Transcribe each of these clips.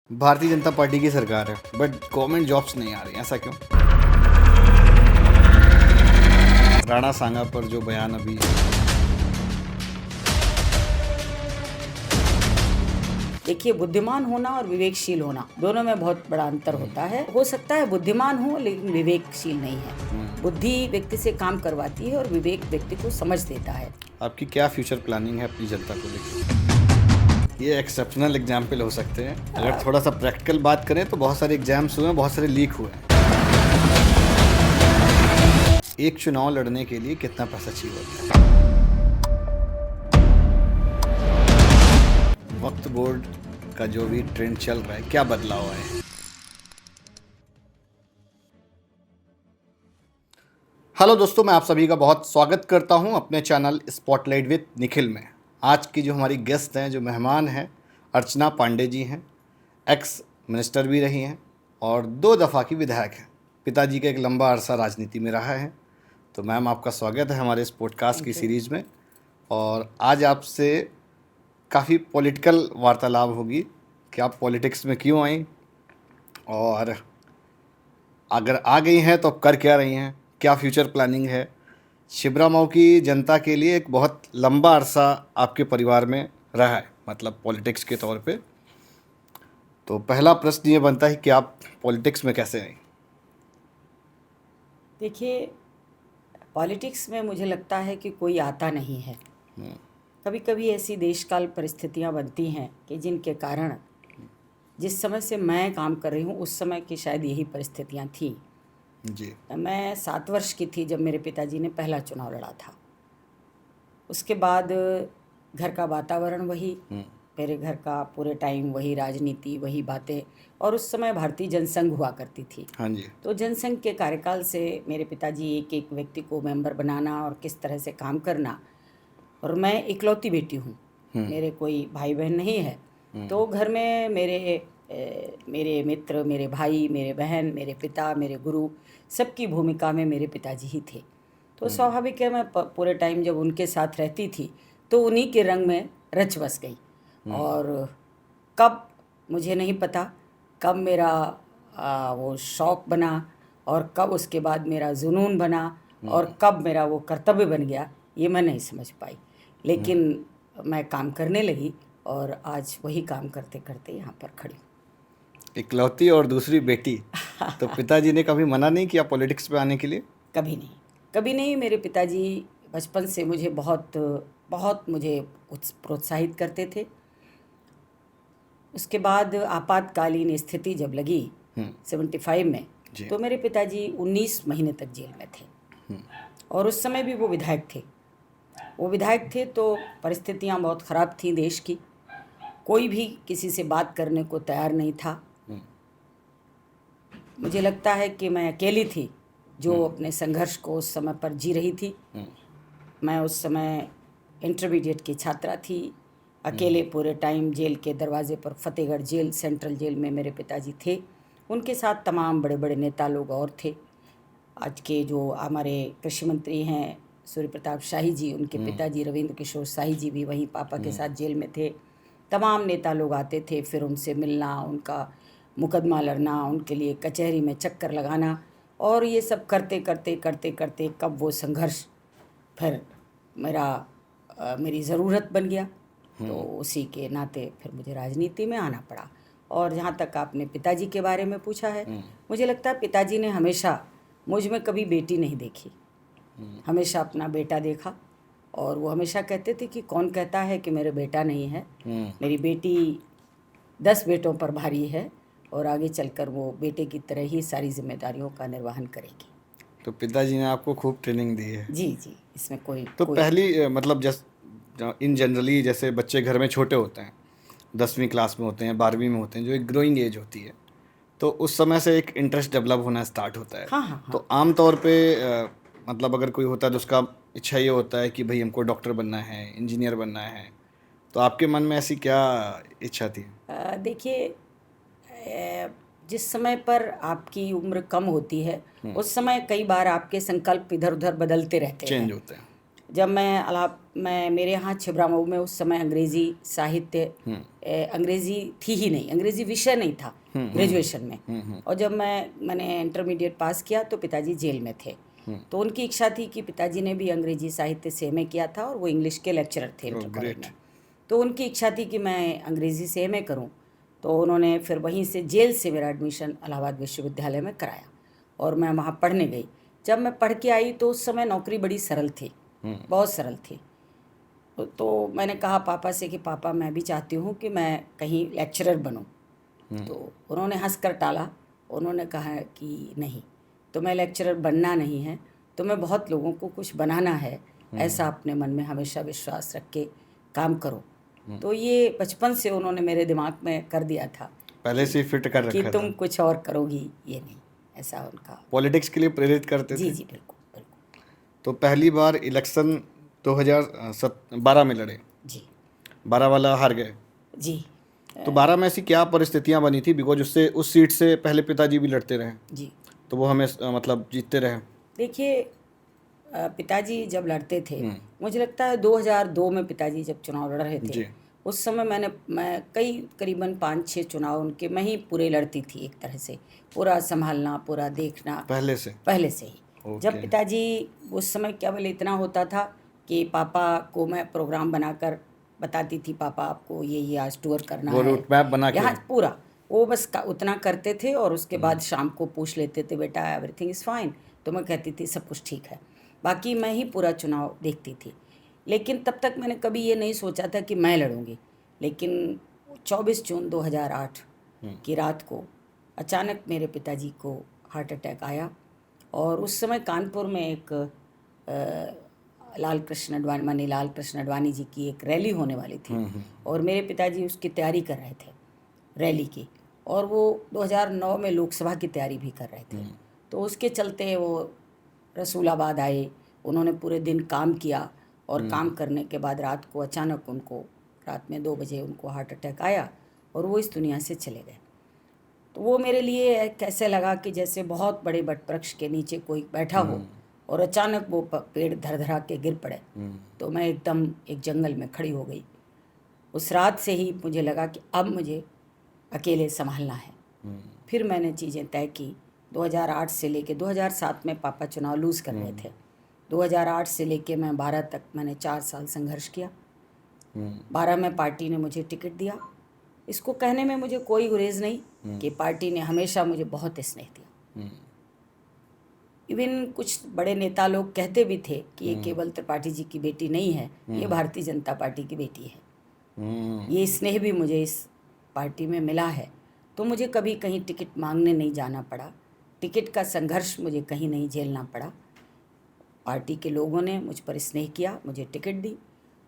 Bharatiya Janata party की सरकार है बट गवर्नमेंट जॉब्स नहीं आ रही, ऐसा क्यों? राणा सांगा पर जो बयान अभी देखिए, बुद्धिमान होना और विवेकशील होना दोनों में बहुत बड़ा अंतर होता है। हो सकता है बुद्धिमान हो लेकिन विवेकशील नहीं है। बुद्धि व्यक्ति से काम करवाती है और विवेक व्यक्ति को समझ देता है। आपकी क्या फ्यूचर प्लानिंग है अपनी जनता को लेकर? ये एक्सेप्शनल एग्जाम्पल हो सकते हैं। अगर थोड़ा सा प्रैक्टिकल बात करें तो बहुत सारे एग्जाम्स हुए हैं, बहुत सारे लीक हुए हैं। एक चुनाव लड़ने के लिए कितना पैसा चाहिए होता है? वक्त बोर्ड का जो भी ट्रेंड चल रहा है, क्या बदलाव आए हैं? हेलो दोस्तों, मैं आप सभी का बहुत स्वागत करता हूं अपने चैनल स्पॉटलाइट विद निखिल में। आज की जो हमारी गेस्ट हैं, जो मेहमान हैं, अर्चना पांडे जी हैं। एक्स मिनिस्टर भी रही हैं और 2 दफ़ा की विधायक हैं। पिताजी का एक लंबा अरसा राजनीति में रहा है। तो मैम, आपका स्वागत है हमारे इस पॉडकास्ट की सीरीज़ में। और आज आपसे काफ़ी पॉलिटिकल वार्तालाप होगी कि आप पॉलिटिक्स में क्यों आई, और अगर आ गई हैं तो अब कर क्या रही हैं, क्या फ्यूचर प्लानिंग है। छिबरामऊ की जनता के लिए एक बहुत लंबा अरसा आपके परिवार में रहा है, मतलब पॉलिटिक्स के तौर पे। तो पहला प्रश्न ये बनता है कि आप पॉलिटिक्स में कैसे आई? देखिए, पॉलिटिक्स में मुझे लगता है कि कोई आता नहीं है। कभी कभी ऐसी देशकाल परिस्थितियां बनती हैं कि जिनके कारण जिस समय से मैं काम कर रही हूँ उस समय की शायद यही परिस्थितियां थी। जी। मैं 7 वर्ष की थी जब मेरे पिताजी ने पहला चुनाव लड़ा था। उसके बाद घर का वातावरण वही, मेरे घर का पूरे टाइम वही राजनीति, वही बातें। और उस समय भारतीय जनसंघ हुआ करती थी। हाँ जी। तो जनसंघ के कार्यकाल से मेरे पिताजी एक एक व्यक्ति को मेंबर बनाना और किस तरह से काम करना। और मैं इकलौती बेटी हूँ, मेरे कोई भाई बहन नहीं है। तो घर में मेरे मित्र, मेरे भाई, मेरे बहन, मेरे पिता, मेरे गुरु, सबकी भूमिका में मेरे पिताजी ही थे। तो स्वाभाविक है, मैं पूरे टाइम जब उनके साथ रहती थी तो उन्हीं के रंग में रच बस गई। और कब मुझे नहीं पता, कब मेरा वो शौक़ बना और कब उसके बाद मेरा जुनून बना और कब मेरा वो कर्तव्य बन गया, ये मैं नहीं समझ पाई। लेकिन मैं काम करने लगी और आज वही काम करते करते यहाँ पर खड़ी हूँ। इकलौती और दूसरी बेटी, तो पिताजी ने कभी मना नहीं किया पॉलिटिक्स पे आने के लिए? कभी नहीं, कभी नहीं। मेरे पिताजी बचपन से मुझे बहुत बहुत मुझे प्रोत्साहित करते थे। उसके बाद आपातकालीन स्थिति जब लगी 75 में, तो मेरे पिताजी 19 महीने तक जेल में थे। और उस समय भी वो विधायक थे। तो परिस्थितियां बहुत ख़राब थीं देश की। कोई भी किसी से बात करने को तैयार नहीं था। मुझे लगता है कि मैं अकेली थी जो अपने संघर्ष को उस समय पर जी रही थी। मैं उस समय इंटरमीडिएट की छात्रा थी। अकेले पूरे टाइम जेल के दरवाजे पर, फतेहगढ़ जेल, सेंट्रल जेल में मेरे पिताजी थे। उनके साथ तमाम बड़े बड़े नेता लोग और थे। आज के जो हमारे कृषि मंत्री हैं सूर्य प्रताप शाही जी, उनके पिताजी रविंद्र किशोर शाही जी भी वहीं पापा के साथ जेल में थे। तमाम नेता लोग आते थे, फिर उनसे मिलना, उनका मुकदमा लड़ना, उनके लिए कचहरी में चक्कर लगाना। और ये सब करते करते करते करते कब वो संघर्ष फिर मेरी ज़रूरत बन गया। तो उसी के नाते फिर मुझे राजनीति में आना पड़ा। और जहाँ तक आपने पिताजी के बारे में पूछा है, मुझे लगता है पिताजी ने हमेशा मुझ में कभी बेटी नहीं देखी, हमेशा अपना बेटा देखा। और वो हमेशा कहते थे कि कौन कहता है कि मेरे बेटा नहीं है, मेरी बेटी 10 बेटों पर भारी है और आगे चलकर वो बेटे की तरह ही सारी जिम्मेदारियों का निर्वहन करेगी। तो पिताजी ने आपको खूब ट्रेनिंग दी है। जी जी, इसमें कोई पहली मतलब इन जनरली जैसे बच्चे घर में छोटे होते हैं, 10वीं क्लास में होते हैं, 12वीं में होते हैं, जो एक ग्रोइंग एज होती है, तो उस समय से एक इंटरेस्ट डेवलप होना स्टार्ट होता है। हाँ। तो आम तौर पे मतलब अगर कोई होता है तो उसका इच्छा ये होता है कि भाई हमको डॉक्टर बनना है, इंजीनियर बनना है। तो आपके मन में ऐसी क्या इच्छा थी? देखिए, जिस समय पर आपकी उम्र कम होती है उस समय कई बार आपके संकल्प इधर उधर बदलते रहते हैं, चेंज होते हैं। जब मैं मेरे यहाँ छिबरामऊ में उस समय अंग्रेज़ी साहित्य अंग्रेज़ी थी ही नहीं, अंग्रेज़ी विषय नहीं था ग्रेजुएशन में। और जब मैंने इंटरमीडिएट पास किया तो पिताजी जेल में थे। तो उनकी इच्छा थी कि पिताजी ने भी अंग्रेज़ी साहित्य से एमए किया था और वो इंग्लिश के लेक्चरर थे इंटर कॉलेज में। तो उनकी इच्छा थी कि मैं अंग्रेज़ी से एमए करूं। तो उन्होंने फिर वहीं से जेल से मेरा एडमिशन इलाहाबाद विश्वविद्यालय में कराया और मैं वहाँ पढ़ने गई। जब मैं पढ़ के आई तो उस समय नौकरी बड़ी सरल थी, बहुत सरल थी। तो मैंने कहा पापा से कि पापा मैं भी चाहती हूँ कि मैं कहीं लेक्चरर बनूँ। तो उन्होंने हंस कर टाला। उन्होंने कहा कि नहीं, तुम्हें लेक्चरर बनना नहीं है, तुम्हें बहुत लोगों को कुछ बनाना है, ऐसा अपने मन में हमेशा विश्वास रख के काम करो। तो ये बचपन से उन्होंने मेरे दिमाग में कर दिया था, पहले से फिट कर कि रखा तुम था। कुछ और करोगी, ये नहीं, ऐसा उनका। पॉलिटिक्स के लिए प्रेरित करते जी थे। जी बिल्कुल बिल्कुल। तो पहली बार इलेक्शन 2012 में लड़े, जी 12 वाला हार गए। जी तो 12 में ऐसी क्या परिस्थितियां बनी थी, बिकॉज उससे उस सीट से पहले पिताजी भी लड़ते रहे, जी। तो वो हमें मतलब जीतते रहे। देखिए पिताजी जब लड़ते थे, मुझे लगता है 2002 में पिताजी जब चुनाव लड़ रहे थे, जी। उस समय मैं करीबन 5-6 चुनाव उनके मैं ही पूरे लड़ती थी, एक तरह से पूरा संभालना, पूरा देखना पहले से ही। ओके। जब पिताजी उस समय केवल इतना होता था कि पापा को मैं प्रोग्राम बनाकर बताती थी, पापा आपको ये आज टूर करना वो है, रूट मैप बना के। यहाँ पूरा वो बस उतना करते थे। और उसके बाद शाम को पूछ लेते थे, बेटा एवरीथिंग इज़ फाइन, तो मैं कहती थी सब कुछ ठीक है। बाकी मैं ही पूरा चुनाव देखती थी। लेकिन तब तक मैंने कभी ये नहीं सोचा था कि मैं लड़ूंगी। लेकिन 24 जून 2008 की रात को अचानक मेरे पिताजी को हार्ट अटैक आया। और उस समय कानपुर में एक लाल कृष्ण अडवाणी जी की एक रैली होने वाली थी और मेरे पिताजी उसकी तैयारी कर रहे थे, रैली की। और वो 2009 में लोकसभा की तैयारी भी कर रहे थे। तो उसके चलते वो रसूलाबाद आए, उन्होंने पूरे दिन काम किया और काम करने के बाद रात को अचानक रात में 2 बजे उनको हार्ट अटैक आया और वो इस दुनिया से चले गए। तो वो मेरे लिए कैसे लगा कि जैसे बहुत बड़े वटवृक्ष के नीचे कोई बैठा हो और अचानक वो पेड़ धड़धड़ा के गिर पड़े। तो मैं एकदम एक जंगल में खड़ी हो गई। उस रात से ही मुझे लगा कि अब मुझे अकेले संभालना है। फिर मैंने चीज़ें तय की। 2008 से लेके 2007 में पापा चुनाव लूज़ कर रहे थे। 2008 से लेके मैं 12 तक मैंने 4 साल संघर्ष किया। 12 में पार्टी ने मुझे टिकट दिया। इसको कहने में मुझे कोई गुरेज नहीं कि पार्टी ने हमेशा मुझे बहुत स्नेह दिया। इवन कुछ बड़े नेता लोग कहते भी थे कि ये केवल त्रिपाठी जी की बेटी नहीं है, ये भारतीय जनता पार्टी की बेटी है। ये स्नेह भी मुझे इस पार्टी में मिला है। तो मुझे कभी कहीं टिकट मांगने नहीं जाना पड़ा, टिकट का संघर्ष मुझे कहीं नहीं झेलना पड़ा। पार्टी के लोगों ने मुझ पर स्नेह किया, मुझे टिकट दी।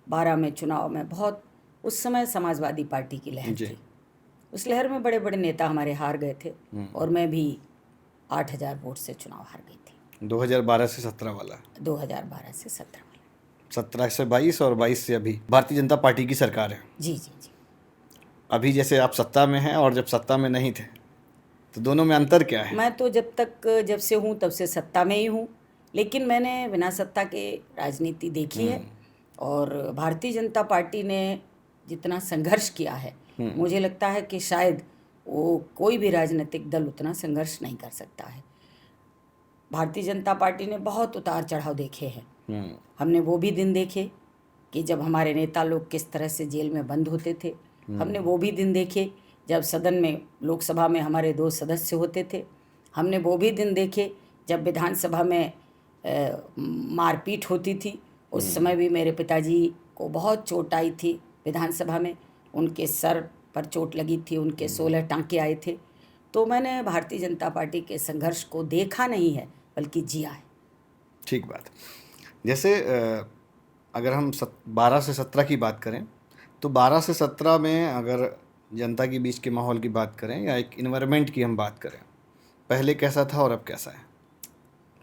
12 में चुनाव में बहुत, उस समय समाजवादी पार्टी की लहर थी। उस लहर में बड़े बड़े नेता हमारे हार गए थे और मैं भी 8000 वोट से चुनाव हार गई थी। 2012 से 17 वाला। 2012 से 17 वाला। 17 से 22 और 22 से अभी भारतीय जनता पार्टी की सरकार है। जी जी जी। अभी जैसे आप सत्ता में हैं और जब सत्ता में नहीं थे, तो दोनों में अंतर क्या है? मैं तो जब से हूँ तब से सत्ता में ही हूँ, लेकिन मैंने बिना सत्ता के राजनीति देखी है। और भारतीय जनता पार्टी ने जितना संघर्ष किया है, मुझे लगता है कि शायद वो कोई भी राजनीतिक दल उतना संघर्ष नहीं कर सकता है। भारतीय जनता पार्टी ने बहुत उतार चढ़ाव देखे हैं। हमने वो भी दिन देखे कि जब हमारे नेता लोग किस तरह से जेल में बंद होते थे। हमने वो भी दिन देखे जब सदन में, लोकसभा में हमारे 2 सदस्य होते थे। हमने वो भी दिन देखे जब विधानसभा में मारपीट होती थी। उस समय भी मेरे पिताजी को बहुत चोट आई थी विधानसभा में, उनके सर पर चोट लगी थी, उनके 16 टांके आए थे। तो मैंने भारतीय जनता पार्टी के संघर्ष को देखा नहीं है बल्कि जिया है। ठीक बात। जैसे अगर हम 12 से 17 की बात करें, तो 12 से 17 में अगर जनता के बीच के माहौल की बात करें या एक इन्वायरमेंट की हम बात करें, पहले कैसा था और अब कैसा है,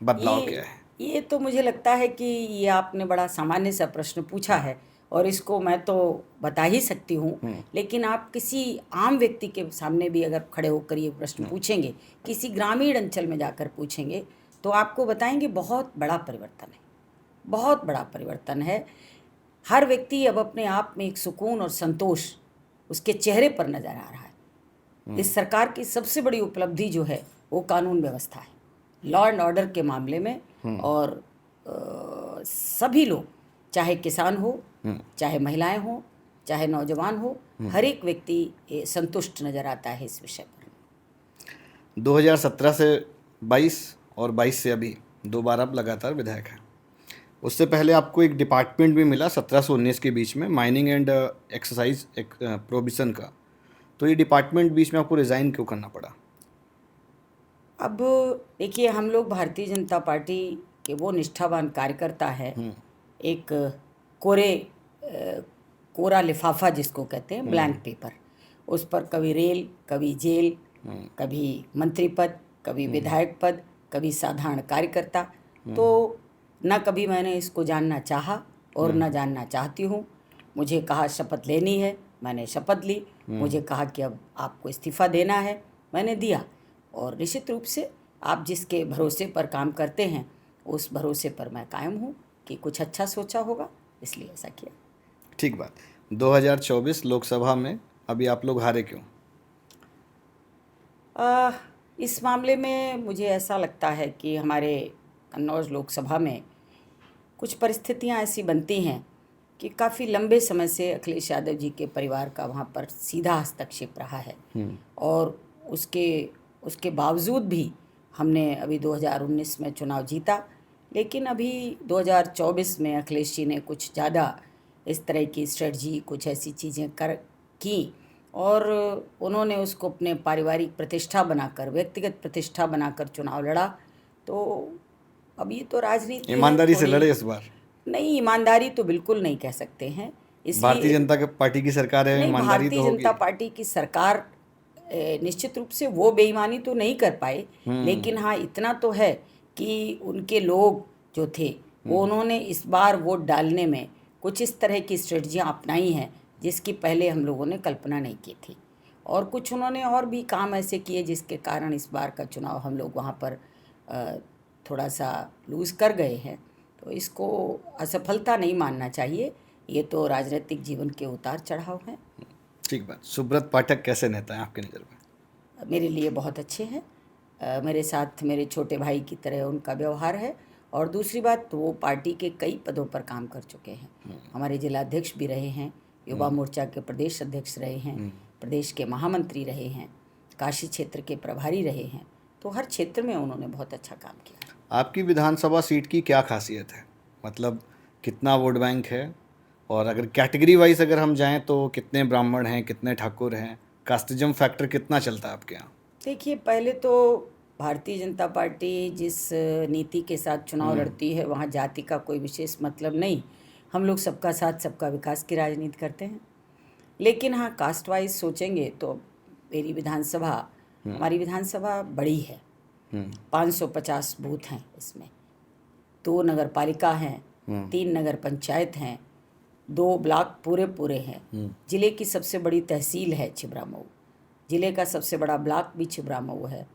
बदलाव क्या है? ये तो मुझे लगता है कि ये आपने बड़ा सामान्य सा प्रश्न पूछा है और इसको मैं तो बता ही सकती हूँ। लेकिन आप किसी आम व्यक्ति के सामने भी अगर खड़े होकर ये प्रश्न पूछेंगे, किसी ग्रामीण अंचल में जाकर पूछेंगे, तो आपको बताएंगे बहुत बड़ा परिवर्तन है। बहुत बड़ा परिवर्तन है। हर व्यक्ति अब अपने आप में एक सुकून और संतोष उसके चेहरे पर नज़र आ रहा है। इस सरकार की सबसे बड़ी उपलब्धि जो है वो कानून व्यवस्था है, लॉ एंड ऑर्डर के मामले में। और सभी लोग, चाहे किसान हो, चाहे महिलाएं हो, चाहे नौजवान हो, हर एक व्यक्ति संतुष्ट नज़र आता है इस विषय पर। 2017 से 22 और 22 से अभी 2 बार आप लगातार विधायक हैं। उससे पहले आपको एक डिपार्टमेंट भी मिला 17 से 19 के बीच में, माइनिंग एंड एक्सरसाइज प्रोहिबिशन का। तो ये डिपार्टमेंट बीच में आपको रिज़ाइन क्यों करना पड़ा? अब देखिए, हम लोग भारतीय जनता पार्टी के वो निष्ठावान कार्यकर्ता है। एक कोरा लिफाफा जिसको कहते हैं, ब्लैंक पेपर, उस पर कभी रेल, कभी जेल, कभी मंत्री पद, कभी विधायक पद, कभी साधारण कार्यकर्ता। तो न कभी मैंने इसको जानना चाहा और न जानना चाहती हूँ। मुझे कहा शपथ लेनी है, मैंने शपथ ली। मुझे कहा कि अब आपको इस्तीफ़ा देना है, मैंने दिया। और निश्चित रूप से आप जिसके भरोसे पर काम करते हैं, उस भरोसे पर मैं कायम हूँ कि कुछ अच्छा सोचा होगा, इसलिए ऐसा किया। ठीक बात। 2024 लोकसभा में अभी आप लोग हारे क्यों? इस मामले में मुझे ऐसा लगता है कि हमारे कन्नौज लोकसभा में कुछ परिस्थितियां ऐसी बनती हैं कि काफ़ी लंबे समय से अखिलेश यादव जी के परिवार का वहाँ पर सीधा हस्तक्षेप रहा है। और उसके बावजूद भी हमने अभी 2019 में चुनाव जीता, लेकिन अभी 2024 में अखिलेश जी ने कुछ ज़्यादा इस तरह की स्ट्रेटजी, कुछ ऐसी चीज़ें की, और उन्होंने उसको अपने पारिवारिक प्रतिष्ठा बनाकर, व्यक्तिगत प्रतिष्ठा बनाकर चुनाव लड़ा। तो अब ये तो राजनीति है। ईमानदारी से लड़े इस बार? नहीं, ईमानदारी तो बिल्कुल नहीं कह सकते हैं। भारतीय इसलिए जनता पार्टी की सरकार है, नहीं, ईमानदारी तो भारतीय होगी। जनता पार्टी की सरकार निश्चित रूप से वो बेईमानी तो नहीं कर पाए, लेकिन हाँ इतना तो है कि उनके लोग जो थे वो उन्होंने इस बार वोट डालने में कुछ इस तरह की स्ट्रेटजियाँ अपनाई हैं जिसकी पहले हम लोगों ने कल्पना नहीं की थी। और कुछ उन्होंने और भी काम ऐसे किए जिसके कारण इस बार का चुनाव हम लोग वहाँ पर थोड़ा सा लूज़ कर गए हैं। तो इसको असफलता नहीं मानना चाहिए, ये तो राजनीतिक जीवन के उतार चढ़ाव हैं। ठीक बात। सुब्रत पाठक कैसे नेता हैं आपकी नज़र में? मेरे लिए बहुत अच्छे हैं। मेरे साथ मेरे छोटे भाई की तरह उनका व्यवहार है। और दूसरी बात, तो वो पार्टी के कई पदों पर काम कर चुके हैं। हमारे जिला अध्यक्ष भी रहे हैं, युवा मोर्चा के प्रदेश अध्यक्ष रहे हैं, प्रदेश के महामंत्री रहे हैं, काशी क्षेत्र के प्रभारी रहे हैं। तो हर क्षेत्र में उन्होंने बहुत अच्छा काम किया। आपकी विधानसभा सीट की क्या खासियत है? मतलब कितना वोट बैंक है, और अगर कैटेगरी वाइज अगर हम जाएं तो कितने ब्राह्मण हैं, कितने ठाकुर हैं, कास्टिज्म फैक्टर कितना चलता है आपके यहाँ? देखिए, पहले तो भारतीय जनता पार्टी जिस नीति के साथ चुनाव लड़ती है, वहाँ जाति का कोई विशेष मतलब नहीं। हम लोग सबका साथ सबका विकास की राजनीति करते हैं। लेकिन हाँ, कास्ट वाइज सोचेंगे तो मेरी विधानसभा, हमारी विधानसभा बड़ी है। 550 बूथ हैं इसमें, 2 नगर पालिका हैं, 3 नगर पंचायत हैं, 2 ब्लॉक पूरे हैं। जिले की सबसे बड़ी तहसील है छिबरामऊ, जिले का सबसे बड़ा ब्लॉक भी छिबरामऊ है।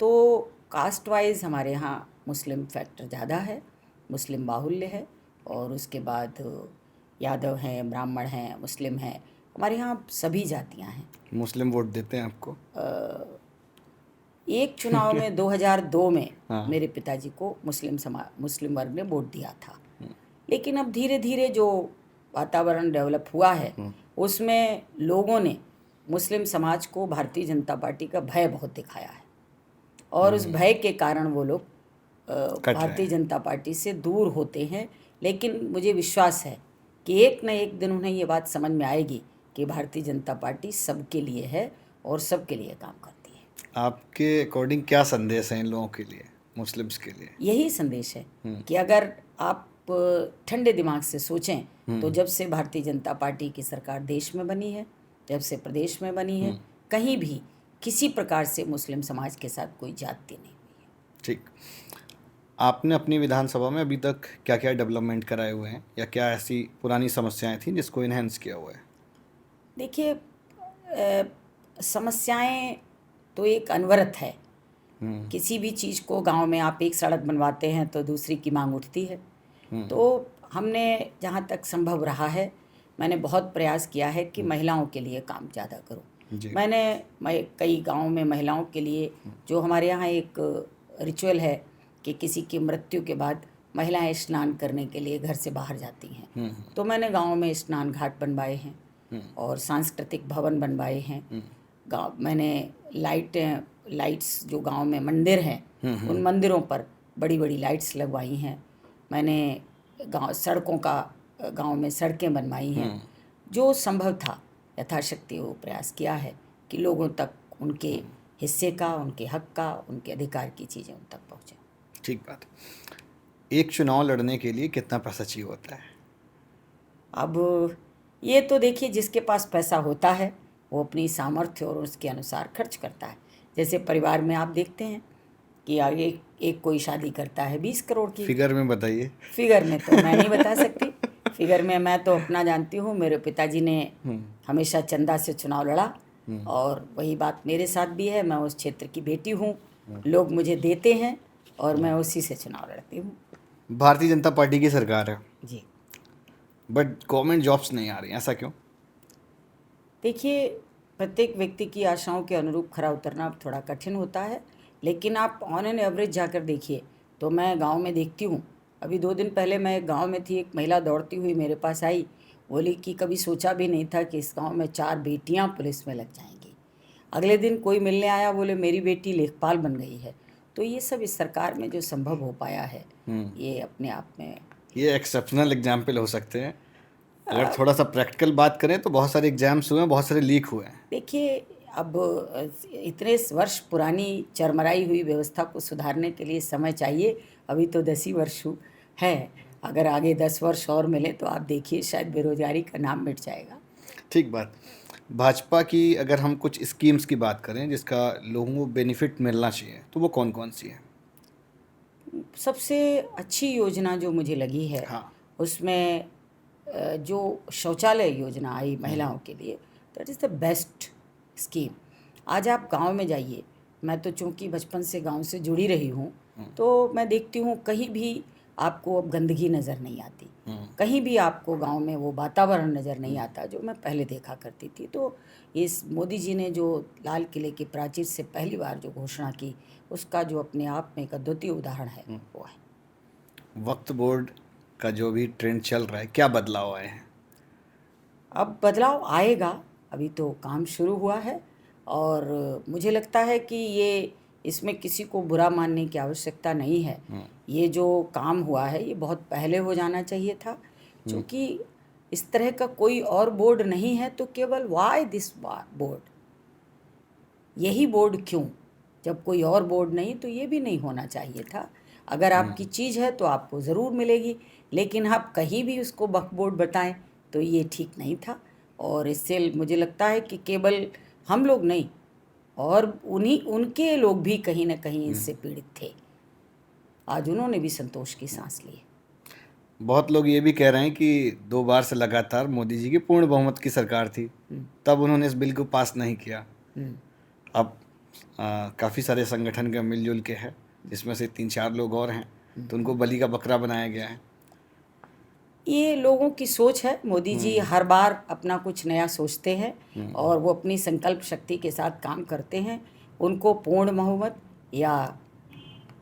तो कास्ट वाइज हमारे यहाँ मुस्लिम फैक्टर ज़्यादा है, मुस्लिम बाहुल्य है। और उसके बाद यादव हैं, ब्राह्मण हैं, मुस्लिम हैं, हमारे यहाँ सभी जातियाँ हैं। मुस्लिम वोट देते हैं आपको? एक चुनाव में 2002 में मेरे पिताजी को मुस्लिम वर्ग ने वोट दिया था। लेकिन अब धीरे धीरे जो वातावरण डेवलप हुआ है, उसमें लोगों ने मुस्लिम समाज को भारतीय जनता पार्टी का भय बहुत दिखाया है। और उस भय के कारण वो लोग भारतीय जनता पार्टी से दूर होते हैं। लेकिन मुझे विश्वास है कि एक न एक दिन उन्हें ये बात समझ में आएगी कि भारतीय जनता पार्टी सबके लिए है और सबके लिए काम करती है। आपके अकॉर्डिंग क्या संदेश है इन लोगों के लिए, मुस्लिम्स के लिए? यही संदेश है कि अगर आप ठंडे दिमाग से सोचें तो जब से भारतीय जनता पार्टी की सरकार देश में बनी है, जब से प्रदेश में बनी है, कहीं भी किसी प्रकार से मुस्लिम समाज के साथ कोई जाति नहीं हुई है। ठीक। आपने अपनी विधानसभा में अभी तक क्या क्या डेवलपमेंट कराए हुए हैं, या क्या ऐसी पुरानी समस्याएं थीं जिसको इन्हेंस किया हुआ है? देखिए, समस्याएं तो एक अनवरत है। किसी भी चीज़ को, गांव में आप एक सड़क बनवाते हैं तो दूसरी की मांग उठती है। तो हमने जहाँ तक संभव रहा है, मैंने बहुत प्रयास किया है कि महिलाओं के लिए काम ज़्यादा करूँ। जी। मैं कई गाँव में महिलाओं के लिए, जो हमारे यहाँ एक रिचुअल है कि किसी की मृत्यु के बाद महिलाएं स्नान करने के लिए घर से बाहर जाती हैं, तो मैंने गाँव में स्नान घाट बनवाए हैं और सांस्कृतिक भवन बनवाए हैं। गाँव मैंने लाइट्स जो गांव में मंदिर हैं उन मंदिरों पर बड़ी बड़ी लाइट्स लगवाई हैं। मैंने गांव में सड़कें बनवाई हैं। जो संभव था यथाशक्ति वो प्रयास किया है कि लोगों तक उनके हिस्से का, उनके हक का, उनके अधिकार की चीज़ें उन तक पहुँचे। ठीक बात। एक चुनाव लड़ने के लिए कितना पैसा चाहिए होता है? अब ये तो देखिए, जिसके पास पैसा होता है वो अपनी सामर्थ्य और उसके अनुसार खर्च करता है। जैसे परिवार में आप देखते हैं कि आगे एक कोई शादी करता है 20 करोड़ की। फिगर में बताइए। फिगर में तो मैं नहीं बता सकती। फिगर में मैं तो अपना जानती हूँ। मेरे पिताजी ने हमेशा चंदा से चुनाव लड़ा और वही बात मेरे साथ भी है। मैं उस क्षेत्र की बेटी हूँ, लोग मुझे देते हैं और मैं उसी से चुनाव लड़ती हूँ। भारतीय जनता पार्टी की सरकार है जी, बट गवर्नमेंट जॉब्स नहीं आ रही, ऐसा क्यों? देखिए, प्रत्येक व्यक्ति की आशाओं के अनुरूप खरा उतरना थोड़ा कठिन होता है, लेकिन आप ऑन एन एवरेज जाकर देखिए तो मैं गांव में देखती हूँ। अभी 2 दिन पहले मैं एक गांव में थी, एक महिला दौड़ती हुई मेरे पास आई, बोली कि कभी सोचा भी नहीं था कि इस गांव में 4 बेटियां पुलिस में लग जाएंगी। अगले दिन कोई मिलने आया, बोले मेरी बेटी लेखपाल बन गई है। तो ये सब इस सरकार में जो संभव हो पाया है, ये अपने आप में ये एक्सेप्शनल एग्जाम्पल हो सकते हैं। अगर थोड़ा सा प्रैक्टिकल बात करें तो बहुत सारे एग्जाम्स हुए हैं, बहुत सारे लीक हुए हैं। देखिए, अब इतने वर्ष पुरानी चरमराई हुई व्यवस्था को सुधारने के लिए समय चाहिए। अभी तो 10 ही वर्ष है, अगर आगे 10 वर्ष और मिले तो आप देखिए शायद बेरोजगारी का नाम मिट जाएगा। ठीक बात। भाजपा की अगर हम कुछ स्कीम्स की बात करें जिसका लोगों को बेनिफिट मिलना चाहिए, तो वो कौन कौन सी है? सबसे अच्छी योजना जो मुझे लगी है, हाँ। उसमें जो शौचालय योजना आई महिलाओं के लिए, that is the best scheme. आज आप गांव में जाइए, मैं तो चूंकि बचपन से गांव से जुड़ी रही हूँ, तो मैं देखती हूँ कहीं भी आपको अब गंदगी नज़र नहीं आती, कहीं भी आपको गांव में वो वातावरण नज़र नहीं आता जो मैं पहले देखा करती थी। तो इस मोदी जी ने जो लाल किले की प्राचीर से पहली बार जो घोषणा की, उसका जो अपने आप में एक अद्वितीय उदाहरण है वो है। वक्फ बोर्ड का जो भी ट्रेंड चल रहा है, क्या बदलाव आए हैं? अब बदलाव आएगा, अभी तो काम शुरू हुआ है और मुझे लगता है कि ये इसमें किसी को बुरा मानने की आवश्यकता नहीं है। ये जो काम हुआ है ये बहुत पहले हो जाना चाहिए था, क्योंकि इस तरह का कोई और बोर्ड नहीं है, तो केवल वाई दिस बोर्ड, यही बोर्ड क्यों? जब कोई और बोर्ड नहीं तो ये भी नहीं होना चाहिए था। अगर आपकी चीज़ है तो आपको ज़रूर मिलेगी, लेकिन आप कहीं भी उसको वक्फ बोर्ड बताएं तो ये ठीक नहीं था। और इससे मुझे लगता है कि केवल हम लोग नहीं, और उनके लोग भी कहीं ना कहीं इससे पीड़ित थे। आज उन्होंने भी संतोष की सांस ली है। बहुत लोग ये भी कह रहे हैं कि 2 बार से लगातार मोदी जी की पूर्ण बहुमत की सरकार थी, तब उन्होंने इस बिल को पास नहीं किया। अब काफ़ी सारे संगठन के मिलजुल के है, जिसमें से 3-4 लोग और हैं, तो उनको बलि का बकरा बनाया गया है। ये लोगों की सोच है। मोदी जी हर बार अपना कुछ नया सोचते हैं और वो अपनी संकल्प शक्ति के साथ काम करते हैं। उनको पूर्ण बहुमत या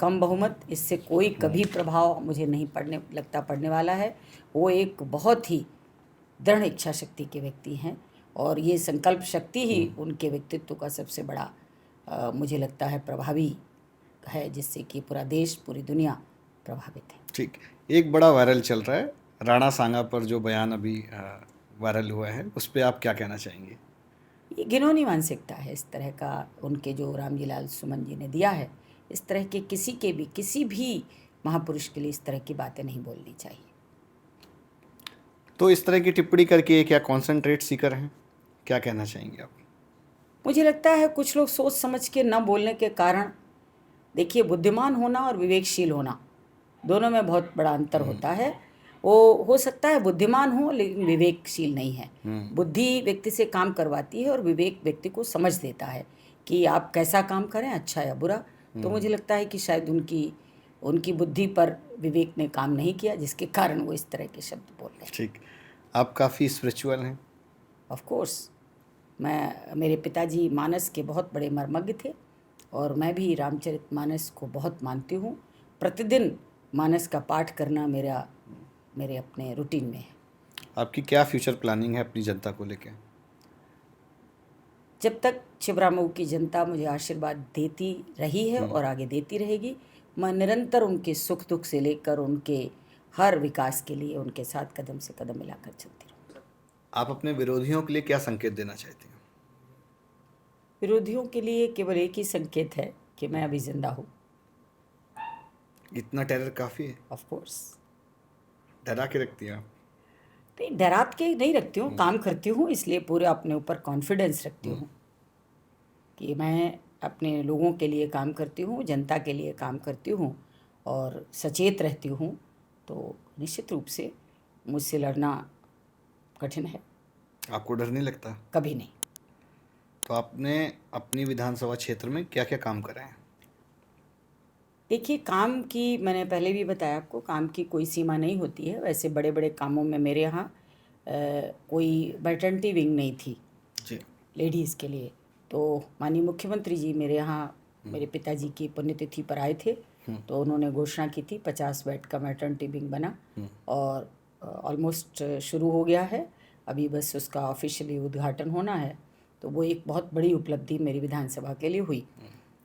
कम बहुमत, इससे कोई कभी प्रभाव मुझे नहीं पड़ने वाला है। वो एक बहुत ही दृढ़ इच्छा शक्ति के व्यक्ति हैं और ये संकल्प शक्ति ही उनके व्यक्तित्व का सबसे बड़ा मुझे लगता है प्रभावी है, जिससे कि पूरा देश, पूरी दुनिया प्रभावित है। ठीक। एक बड़ा वायरल चल रहा है राणा सांगा पर जो बयान अभी वायरल हुआ है, उस पर आप क्या कहना चाहेंगे? ये घिनौनी मानसिकता है इस तरह का, उनके जो रामजी लाल सुमन जी ने दिया है। इस तरह के किसी भी महापुरुष के लिए इस तरह की बातें नहीं बोलनी चाहिए। तो इस तरह की टिप्पणी करके क्या कॉन्सेंट्रेट सीकर हैं, क्या कहना चाहेंगे आप? मुझे लगता है कुछ लोग सोच समझ के न बोलने के कारण, देखिए, बुद्धिमान होना और विवेकशील होना दोनों में बहुत बड़ा अंतर होता है। वो हो सकता है बुद्धिमान हो लेकिन विवेकशील नहीं है। बुद्धि व्यक्ति से काम करवाती है और विवेक व्यक्ति को समझ देता है कि आप कैसा काम करें, अच्छा या बुरा। तो मुझे लगता है कि शायद उनकी बुद्धि पर विवेक ने काम नहीं किया, जिसके कारण वो इस तरह के शब्द बोल रहे हैं। ठीक। आप काफ़ी स्पिरिचुअल हैं। ऑफ कोर्स, मेरे पिताजी मानस के बहुत बड़े मर्मज्ञ थे और मैं भी रामचरितमानस को बहुत मानती हूँ। प्रतिदिन मानस का पाठ करना मेरे अपने रूटीन में है। आपकी क्या फ्यूचर प्लानिंग है अपनी जनता को लेके? जब तक छिबरामऊ की जनता मुझे आशीर्वाद देती रही है और आगे देती रहेगी, मैं निरंतर उनके सुख दुख से लेकर उनके हर विकास के लिए उनके साथ कदम से कदम मिलाकर चलती रहूँगी। आप अपने विरोधियों के लिए क्या संकेत देना चाहती हैं? विरोधियों के लिए केवल एक ही संकेत है कि मैं अभी जिंदा हूँ। इतना टेरर काफ़ी है? Of course. डरा के रखती हैं आप? नहीं, डरा के नहीं रखती हूँ, काम करती हूँ, इसलिए पूरे अपने ऊपर कॉन्फिडेंस रखती हूँ कि मैं अपने लोगों के लिए काम करती हूँ, जनता के लिए काम करती हूँ और सचेत रहती हूँ। तो निश्चित रूप से मुझसे लड़ना कठिन है। आपको डर नहीं लगता? कभी नहीं। तो आपने अपनी विधानसभा क्षेत्र में क्या क्या काम करा है? देखिए, काम की मैंने पहले भी बताया आपको, काम की कोई सीमा नहीं होती है। वैसे बड़े बड़े कामों में मेरे यहाँ कोई मैटरनिटी विंग नहीं थी जी। लेडीज़ के लिए। तो माननीय मुख्यमंत्री जी मेरे यहाँ मेरे पिताजी की पुण्यतिथि पर आए थे, तो उन्होंने घोषणा की थी 50 बेड का मैटरनिटी विंग बना और ऑलमोस्ट शुरू हो गया है। अभी बस उसका ऑफिशियली उद्घाटन होना है। तो वो एक बहुत बड़ी उपलब्धि मेरी विधानसभा के लिए हुई।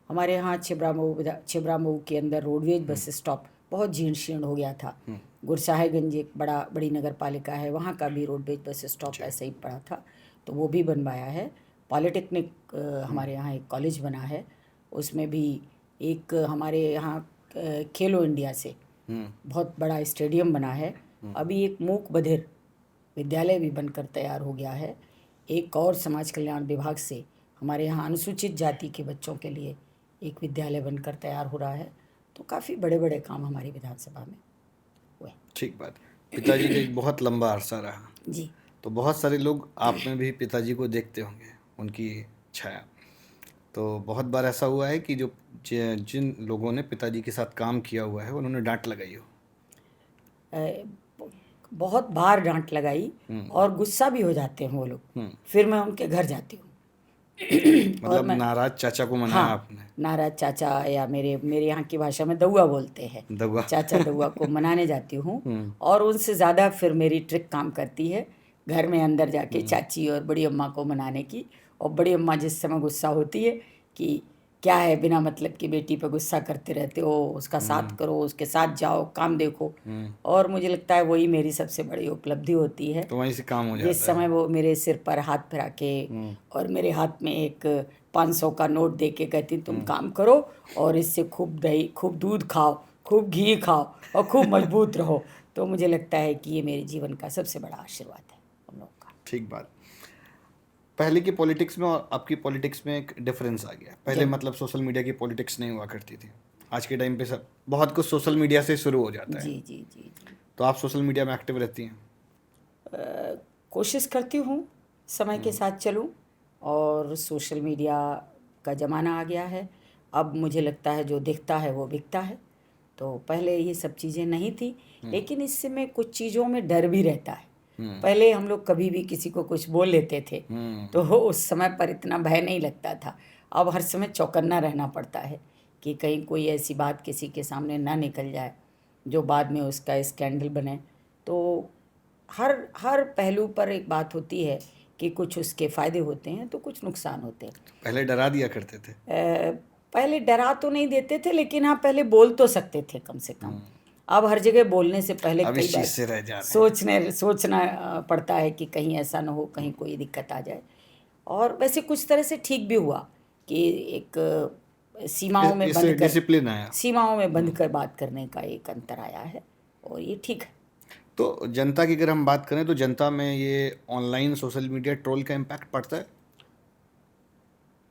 हमारे यहाँ छिबरामऊ के अंदर रोडवेज बस स्टॉप बहुत जीर्ण शीर्ण हो गया था। गुरसाहिबगंज एक बड़ी नगर पालिका है, वहाँ का भी रोडवेज बस स्टॉप ऐसे ही पड़ा था, तो वो भी बनवाया है। पॉलिटेक्निक हमारे यहाँ एक कॉलेज बना है, उसमें भी एक हमारे यहाँ खेलो इंडिया से बहुत बड़ा स्टेडियम बना है। अभी एक मूक बधिर विद्यालय भी बनकर तैयार हो गया है। एक और समाज कल्याण विभाग से हमारे यहाँ अनुसूचित जाति के बच्चों के लिए एक विद्यालय बनकर तैयार हो रहा है। तो काफ़ी बड़े बड़े काम हमारी विधानसभा में हुए। ठीक बात। पिताजी का एक बहुत लंबा अरसा रहा जी। तो बहुत सारे लोग आप में भी पिताजी को देखते होंगे, उनकी छाया। तो बहुत बार ऐसा हुआ है कि जिन लोगों ने पिताजी के साथ काम किया हुआ है उन्होंने डांट लगाई हो? बहुत बार डांट लगाई और गुस्सा भी हो जाते हैं वो लोग। फिर मैं उनके घर जाती हूँ। मतलब नाराज चाचा को मनाया? हाँ, आपने? नाराज चाचा, या मेरे यहाँ की भाषा में दउआ बोलते हैं, दउआ। चाचा दउआ को मनाने जाती हूँ। और उनसे ज़्यादा फिर मेरी ट्रिक काम करती है घर में अंदर जाके चाची और बड़ी अम्मा को मनाने की। और बड़ी अम्मा जिस समय गुस्सा होती है कि क्या है बिना मतलब की बेटी पे गुस्सा करते रहते हो, उसका साथ करो, उसके साथ जाओ, काम देखो। और मुझे लगता है वही मेरी सबसे बड़ी उपलब्धि होती है। तो वहीं से काम हो जाता है। जिस समय वो मेरे सिर पर हाथ फिरा के और मेरे हाथ में एक 500 का नोट दे के कहती तुम काम करो और इससे खूब दही, खूब दूध खाओ, खूब घी खाओ और खूब मजबूत रहो, तो मुझे लगता है कि ये मेरे जीवन का सबसे बड़ा आशीर्वाद है हम लोगों का। ठीक बात। पहले की पॉलिटिक्स में और आपकी पॉलिटिक्स में एक डिफरेंस आ गया। पहले मतलब सोशल मीडिया की पॉलिटिक्स नहीं हुआ करती थी। आज के टाइम पे सब बहुत कुछ सोशल मीडिया से शुरू हो जाता है। जी जी जी जी। तो आप सोशल मीडिया में एक्टिव रहती हैं? कोशिश करती हूँ समय के साथ चलूँ, और सोशल मीडिया का ज़माना आ गया है। अब मुझे लगता है जो दिखता है वो बिकता है। तो पहले ये सब चीज़ें नहीं थी, लेकिन इससे में कुछ चीज़ों में डर भी रहता है। पहले हम लोग कभी भी किसी को कुछ बोल लेते थे तो उस समय पर इतना भय नहीं लगता था। अब हर समय चौकन्ना रहना पड़ता है कि कहीं कोई ऐसी बात किसी के सामने ना निकल जाए जो बाद में उसका स्कैंडल बने। तो हर पहलू पर एक बात होती है कि कुछ उसके फ़ायदे होते हैं तो कुछ नुकसान होते हैं। पहले डरा दिया करते थे? पहले डरा तो नहीं देते थे, लेकिन हाँ पहले बोल तो सकते थे कम से कम। अब हर जगह बोलने से पहले कई बार सोचना पड़ता है कि कहीं ऐसा ना हो, कहीं कोई दिक्कत आ जाए। और वैसे कुछ तरह से ठीक भी हुआ कि एक सीमाओं में बंध कर बात करने का एक अंतर आया है, और ये ठीक है। तो जनता की अगर हम बात करें तो जनता में ये ऑनलाइन सोशल मीडिया ट्रोल का इम्पैक्ट पड़ता है?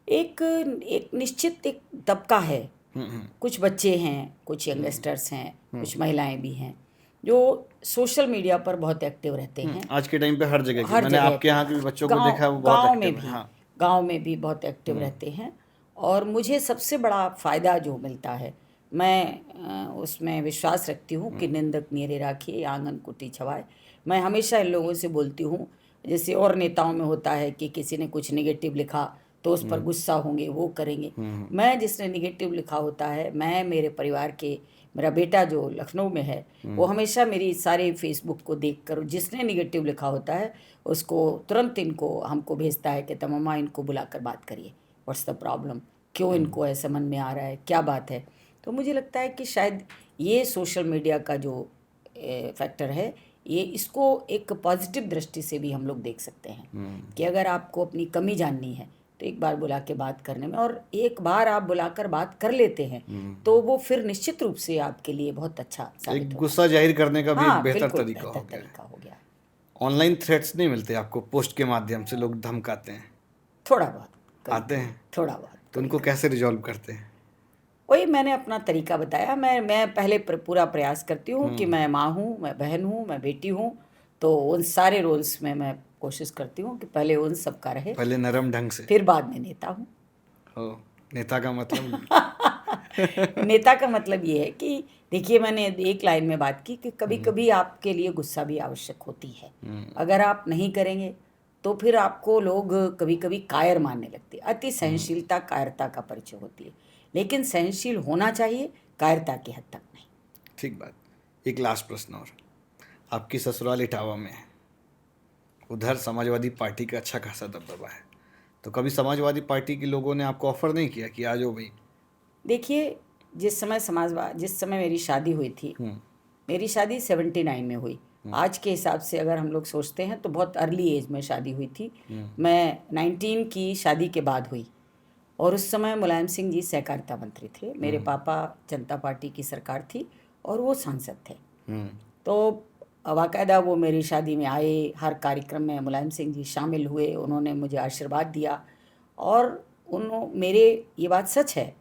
एक निश्चित एक तबका है, कुछ बच्चे हैं, कुछ यंगस्टर्स हैं, कुछ महिलाएं भी हैं जो सोशल मीडिया पर बहुत एक्टिव रहते हैं। आज के टाइम पे हर जगह मैंने आपके यहाँ के भी बच्चों को देखा, वो बहुत एक्टिव हैं। गाँव में भी बहुत एक्टिव रहते हैं। और मुझे सबसे बड़ा फ़ायदा जो मिलता है मैं उसमें विश्वास रखती हूँ कि निंदक नियरे राखिए आंगन कुटी छवाए। मैं हमेशा इन लोगों से बोलती हूँ, जैसे और नेताओं में होता है कि किसी ने कुछ नेगेटिव लिखा तो उस पर गुस्सा होंगे, वो करेंगे। मैं जिसने नेगेटिव लिखा होता है, मैं मेरे परिवार के, मेरा बेटा जो लखनऊ में है वो हमेशा मेरी सारे फेसबुक को देख कर जिसने नेगेटिव लिखा होता है उसको तुरंत इनको हमको भेजता है कि तमम्मा इनको बुलाकर बात करिए, व्हाट्स द प्रॉब्लम, क्यों इनको ऐसा मन में आ रहा है, क्या बात है। तो मुझे लगता है कि शायद ये सोशल मीडिया का जो फैक्टर है, ये इसको एक पॉजिटिव दृष्टि से भी हम लोग देख सकते हैं कि अगर आपको अपनी कमी जाननी है तो एक बार बुला के बात करने में, और एक बार आप बुलाकर बात कर लेते हैं तो वो फिर निश्चित रूप से आपके लिए बहुत अच्छा साबित एक होता गुस्सा जाहिर करने का है। भी हाँ, एक बेहतर बिल्कुल तरीका हो बेहतर गया है। तरीका हो गया है। ऑनलाइन थ्रेट्स नहीं मिलते आपको, पोस्ट के माध्यम से लोग धमकाते हैं, थोड़ा बहुत आते हैं, थोड़ा बहुत तो उनको कैसे रिजॉल्व करते हैं? वही मैंने अपना तरीका बताया। मैं पहले पूरा प्रयास करती हूँ कि मैं माँ हूँ, मैं बहन हूँ, मैं बेटी हूँ, तो उन सारे रोल्स में मैं कोशिश करती हूँ कि पहले उन सब का रहे, पहले नरम ढंग से। फिर बाद में नेता हूँ। ओ, नेता का मतलब? नेता का मतलब ये है कि देखिए, मैंने एक लाइन में बात की कि कभी कभी आपके लिए गुस्सा भी आवश्यक होती है। अगर आप नहीं करेंगे तो फिर आपको लोग कभी कभी कायर मानने लगते हैं। अति सहनशीलता कायरता का परिचय होती है, लेकिन सहनशील होना चाहिए, कायरता की हद तक नहीं। ठीक बात। एक लास्ट प्रश्न और, आपकी ससुराल इटावा में है, उधर समाजवादी पार्टी का अच्छा खासा दबदबा है, तो कभी समाजवादी पार्टी के लोगों ने आपको ऑफर नहीं किया कि आ जाओ भाई? देखिए, जिस समय मेरी शादी हुई थी, मेरी शादी 79 में हुई। आज के हिसाब से अगर हम लोग सोचते हैं तो बहुत अर्ली एज में शादी हुई थी। मैं 19 की शादी के बाद हुई, और उस समय मुलायम सिंह जी सहकारिता मंत्री थे, मेरे पापा जनता पार्टी की सरकार थी और वो सांसद थे। तो बाकायदा वो मेरी शादी में आए, हर कार्यक्रम में मुलायम सिंह जी शामिल हुए, उन्होंने मुझे आशीर्वाद दिया। और मेरे, ये बात सच है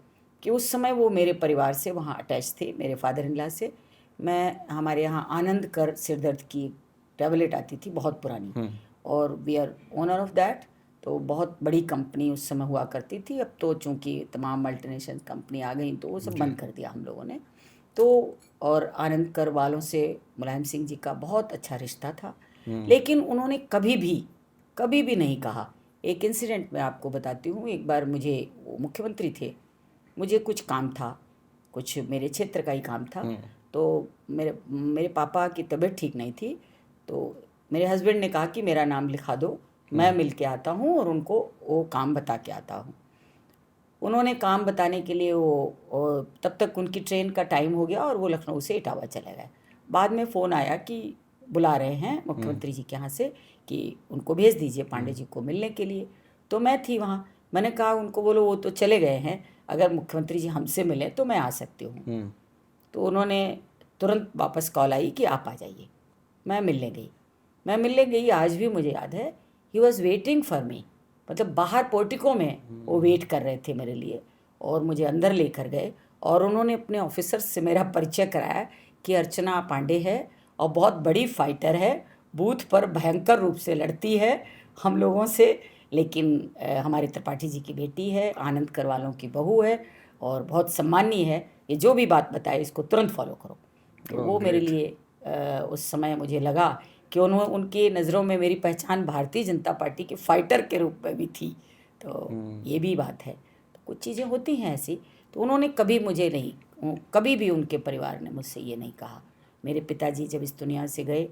कि उस समय वो मेरे परिवार से वहाँ अटैच थे, मेरे फादर इन लॉ से। मैं, हमारे यहाँ आनंद कर सिरदर्द की टैबलेट आती थी बहुत पुरानी, और we are owner of that. तो बहुत बड़ी कंपनी उस समय हुआ करती थी, अब तो चूंकि तमाम मल्टीनेशनल कंपनी आ गई तो वो सब बंद कर दिया हम लोगों ने। तो और आनंद कर वालों से मुलायम सिंह जी का बहुत अच्छा रिश्ता था, लेकिन उन्होंने कभी भी नहीं कहा। एक इंसिडेंट मैं आपको बताती हूँ। एक बार मुझे, वो मुख्यमंत्री थे, मुझे कुछ काम था, कुछ मेरे क्षेत्र का ही काम था। तो मेरे पापा की तबीयत ठीक नहीं थी, तो मेरे हस्बैंड ने कहा कि मेरा नाम लिखा दो, मैं मिल के आता हूँ और उनको वो काम बता के आता हूँ। उन्होंने काम बताने के लिए तब तक उनकी ट्रेन का टाइम हो गया और वो लखनऊ से इटावा चले गए। बाद में फ़ोन आया कि बुला रहे हैं मुख्यमंत्री जी के यहाँ से, कि उनको भेज दीजिए पांडे जी को मिलने के लिए। तो मैं थी वहाँ, मैंने कहा उनको बोलो वो तो चले गए हैं, अगर मुख्यमंत्री जी हमसे मिलें तो मैं आ सकती हूँ। तो उन्होंने तुरंत वापस कॉल आई कि आप आ जाइए। मैं मिलने गई, आज भी मुझे याद है। He was waiting for me, मतलब बाहर पोर्टिको में वो वेट कर रहे थे मेरे लिए, और मुझे अंदर लेकर गए और उन्होंने अपने ऑफिसर से मेरा परिचय कराया कि अर्चना पांडे है और बहुत बड़ी फाइटर है, बूथ पर भयंकर रूप से लड़ती है हम लोगों से, लेकिन हमारे त्रिपाठी जी की बेटी है, आनंद कर वालों की बहू है और बहुत सम्मानीय है, ये जो भी बात बताए इसको तुरंत फॉलो करो। तो वो मेरे लिए उस समय मुझे लगा कि उनके नज़रों में मेरी पहचान भारतीय जनता पार्टी के फाइटर के रूप में भी थी। तो ये भी बात है। तो कुछ चीज़ें होती हैं ऐसी। तो उन्होंने कभी मुझे नहीं, कभी भी उनके परिवार ने मुझसे ये नहीं कहा। मेरे पिताजी जब इस दुनिया से गए,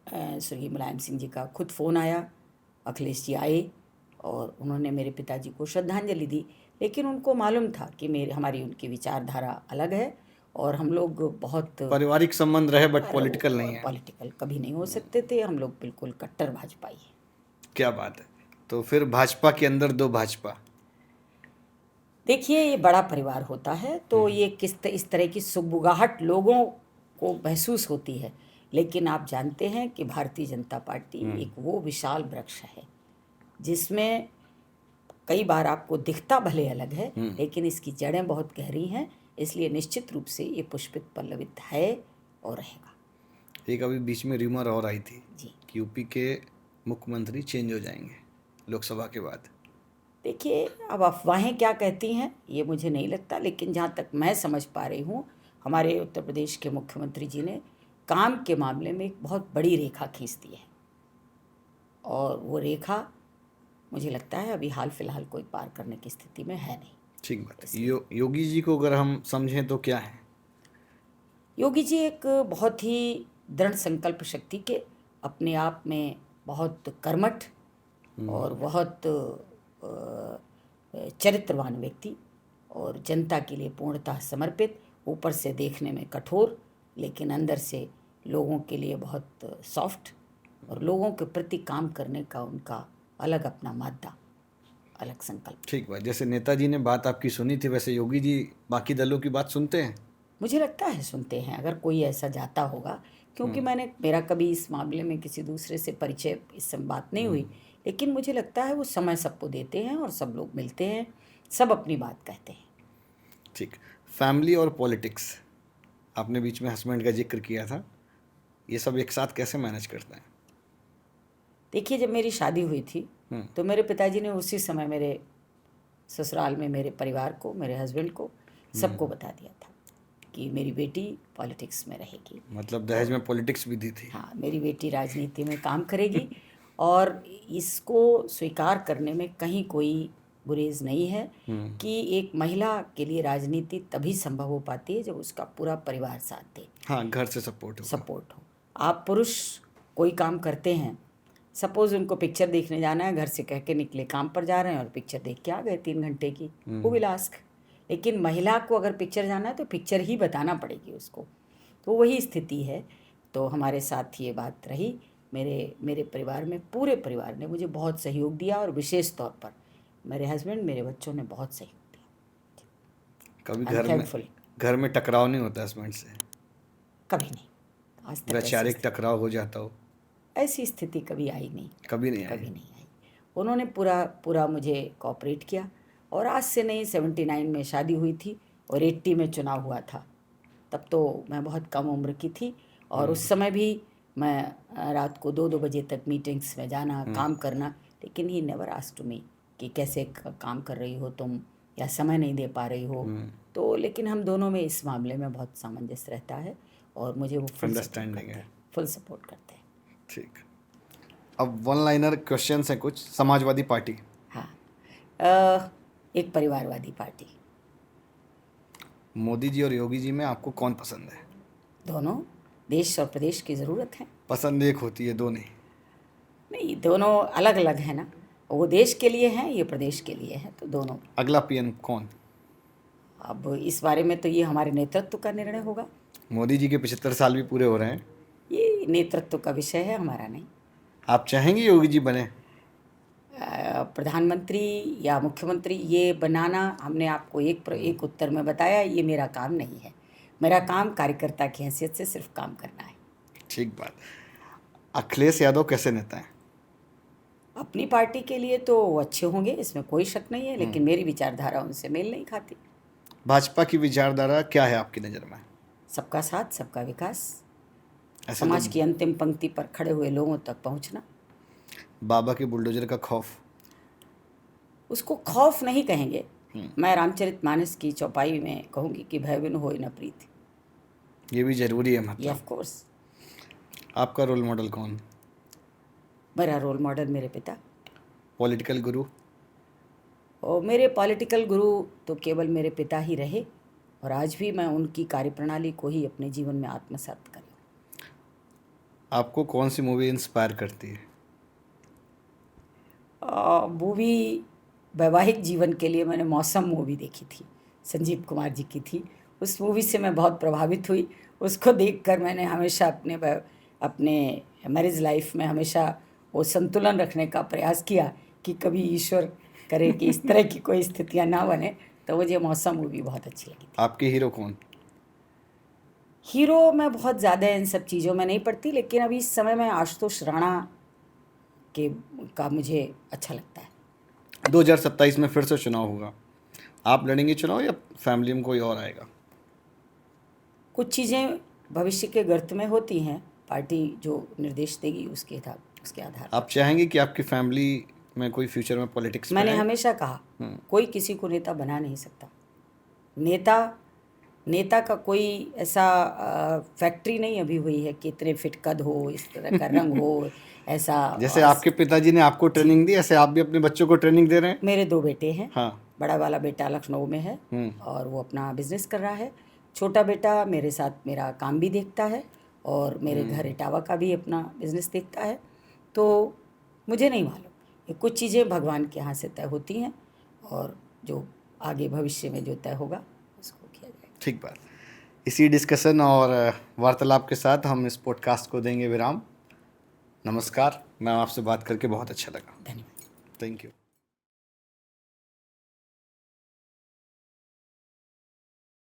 स्वर्गीय मुलायम सिंह जी का खुद फ़ोन आया, अखिलेश जी आए और उन्होंने मेरे पिताजी को श्रद्धांजलि दी, लेकिन उनको मालूम था कि हमारी उनकी विचारधारा अलग है और हम लोग बहुत पारिवारिक संबंध रहे बट पॉलिटिकल नहीं है। पॉलिटिकल कभी नहीं हो सकते थे, हम लोग बिल्कुल कट्टर भाजपाई हैं। क्या बात है। तो फिर भाजपा के अंदर दो भाजपा, देखिए, ये बड़ा परिवार होता है तो ये इस तरह की सुगबुगाहट लोगों को महसूस होती है, लेकिन आप जानते हैं कि भारतीय जनता पार्टी एक वो विशाल वृक्ष है जिसमें कई बार आपको दिखता भले अलग है, लेकिन इसकी जड़ें बहुत गहरी हैं, इसलिए निश्चित रूप से ये पुष्पित पल्लवित है और रहेगा। एक अभी बीच में र्यूमर और आई थी जी। कि यूपी के मुख्यमंत्री चेंज हो जाएंगे लोकसभा के बाद। देखिए, अब अफवाहें क्या कहती हैं ये मुझे नहीं लगता, लेकिन जहाँ तक मैं समझ पा रही हूँ, हमारे उत्तर प्रदेश के मुख्यमंत्री जी ने काम के मामले में एक बहुत बड़ी रेखा खींच दी है, और वो रेखा मुझे लगता है अभी हाल फिलहाल कोई पार करने की स्थिति में है नहीं। ठीक बात है। योगी जी को अगर हम समझें तो क्या है? योगी जी एक बहुत ही दृढ़ संकल्प शक्ति के, अपने आप में बहुत कर्मठ और बहुत चरित्रवान व्यक्ति, और जनता के लिए पूर्णतः समर्पित, ऊपर से देखने में कठोर लेकिन अंदर से लोगों के लिए बहुत सॉफ्ट, और लोगों के प्रति काम करने का उनका अलग अपना मादा, अलग संकल्प। ठीक बात। जैसे नेताजी ने बात आपकी सुनी थी, वैसे योगी जी बाकी दलों की बात सुनते हैं? मुझे लगता है सुनते हैं, अगर कोई ऐसा जाता होगा, क्योंकि मेरा कभी इस मामले में किसी दूसरे से परिचय, इस समय बात नहीं हुई, लेकिन मुझे लगता है वो समय सबको देते हैं और सब लोग मिलते हैं, सब अपनी बात कहते हैं। ठीक। फैमिली और पॉलिटिक्स, आपने बीच में हस्बैंड का जिक्र किया था, ये सब एक साथ कैसे मैनेज करते हैं? देखिए, जब मेरी शादी हुई थी तो मेरे पिताजी ने उसी समय मेरे ससुराल में मेरे परिवार को, मेरे हस्बैंड को, सबको बता दिया था कि मेरी बेटी पॉलिटिक्स में रहेगी। मतलब दहेज में पॉलिटिक्स भी दी थी? हाँ, मेरी बेटी राजनीति में काम करेगी, और इसको स्वीकार करने में कहीं कोई गुरेज नहीं है कि एक महिला के लिए राजनीति तभी संभव हो पाती है जब उसका पूरा परिवार साथ दे, हाँ, घर से सपोर्ट हो। आप पुरुष कोई काम करते हैं, सपोज उनको पिक्चर देखने जाना है, घर से कह के निकले काम पर जा रहे हैं और पिक्चर देख के आ गए 3 घंटे की, वो विल आस्क। लेकिन महिला को अगर पिक्चर जाना है तो पिक्चर ही बताना पड़ेगी उसको, तो वही स्थिति है। तो हमारे साथ ये बात रही, मेरे परिवार में, पूरे परिवार ने मुझे बहुत सहयोग दिया, और विशेष तौर पर मेरे हस्बैंड, मेरे बच्चों ने बहुत सहयोग दिया। कभी घर में टकराव नहीं होता हस्बैंड से? कभी नहीं, आज तक वैचारिक टकराव हो जाता हो? ऐसी स्थिति कभी आई नहीं, कभी नहीं आई। उन्होंने पूरा मुझे कोऑपरेट किया, और आज से नहीं, 79 में शादी हुई थी और 80 में चुनाव हुआ था, तब तो मैं बहुत कम उम्र की थी, और उस समय भी मैं रात को 2-2 बजे तक मीटिंग्स में जाना, काम करना, लेकिन he never asked to me कि कैसे काम कर रही हो तुम, या समय नहीं दे पा रही हो। तो लेकिन हम दोनों में इस मामले में बहुत सामंजस्य रहता है, और मुझे वो फुल सपोर्ट करते हैं। ठीक। अब वन लाइनर क्वेश्चंस हैं कुछ। समाजवादी पार्टी? हाँ, एक परिवारवादी पार्टी। मोदी जी और योगी जी में आपको कौन पसंद है? दोनों, देश और प्रदेश की ज़रूरत है। पसंद एक होती है, दो नहीं? नहीं, दोनों अलग अलग है ना, वो देश के लिए हैं, ये प्रदेश के लिए है, तो दोनों। अगला पीएम कौन? अब इस बारे में तो ये हमारे नेतृत्व का निर्णय होगा। मोदी जी के 75 साल भी पूरे हो रहे हैं। ये नेतृत्व का विषय है, हमारा नहीं। आप चाहेंगे योगी जी बने? प्रधानमंत्री या मुख्यमंत्री ये बनाना, हमने आपको एक उत्तर में बताया, ये मेरा काम नहीं है। मेरा काम कार्यकर्ता की हैसियत से सिर्फ काम करना है। ठीक बात। अखिलेश यादव कैसे नेता हैं? अपनी पार्टी के लिए तो वो अच्छे होंगे, इसमें कोई शक नहीं है, लेकिन मेरी विचारधारा उनसे मेल नहीं खाती। भाजपा की विचारधारा क्या है आपकी नज़र में? सबका साथ, सबका विकास, समाज की अंतिम पंक्ति पर खड़े हुए लोगों तक पहुंचना। बाबा के बुलडोजर का खौफ? उसको खौफ नहीं कहेंगे, मैं रामचरितमानस की चौपाई में कहूँगी कि भय बिनु होय न प्रीति। ये भी जरूरी है मतलब? Of course. आपका रोल मॉडल कौन? मेरा रोल मॉडल मेरे पिता। पॉलिटिकल गुरु? और मेरे पॉलिटिकल गुरु तो केवल मेरे पिता ही रहे, और आज भी मैं उनकी कार्यप्रणाली को ही अपने जीवन में आत्मसात करूँ। आपको कौन सी मूवी इंस्पायर करती है? मूवी, वैवाहिक जीवन के लिए मैंने मौसम मूवी देखी थी, संजीव कुमार जी की थी। उस मूवी से मैं बहुत प्रभावित हुई। उसको देखकर मैंने हमेशा अपने मैरिज लाइफ में हमेशा वो संतुलन रखने का प्रयास किया कि कभी ईश्वर करे कि इस तरह की कोई स्थितियां ना बने। तो मुझे मौसम मूवी बहुत अच्छी लगी थी। आपके हीरो कौन? हीरो मैं बहुत ज़्यादा इन सब चीज़ों में नहीं पढ़ती, लेकिन अभी इस समय में आशुतोष राणा का मुझे अच्छा लगता है। 2027 में फिर से चुनाव होगा, आप लड़ेंगे चुनाव या फैमिली में कोई और आएगा? कुछ चीज़ें भविष्य के गर्त में होती हैं, पार्टी जो निर्देश देगी उसके आधार। आप चाहेंगे कि आपकी फैमिली में कोई फ्यूचर में पॉलिटिक्स में मैंने है? हमेशा कहा कोई किसी को नेता बना नहीं सकता। नेता का कोई ऐसा फैक्ट्री नहीं अभी हुई है कि इतने फिट कद हो, इस तरह का रंग हो, ऐसा। जैसे आपके पिताजी ने आपको ट्रेनिंग दी, ऐसे आप भी अपने बच्चों को ट्रेनिंग दे रहे हैं? मेरे 2 बेटे हैं। हाँ। बड़ा वाला बेटा लखनऊ में है और वो अपना बिजनेस कर रहा है। छोटा बेटा मेरे साथ मेरा काम भी देखता है और मेरे घर इटावा का भी अपना बिजनेस देखता है। तो मुझे नहीं मालूम, ये कुछ चीज़ें भगवान के यहाँ से तय होती हैं और जो आगे भविष्य में जो तय होगा उसको किया जाएगा। ठीक बात। इसी डिस्कशन और वार्तालाप के साथ हम इस पॉडकास्ट को देंगे विराम। नमस्कार। मैं आपसे बात करके बहुत अच्छा लगा। धन्यवाद। Thank you.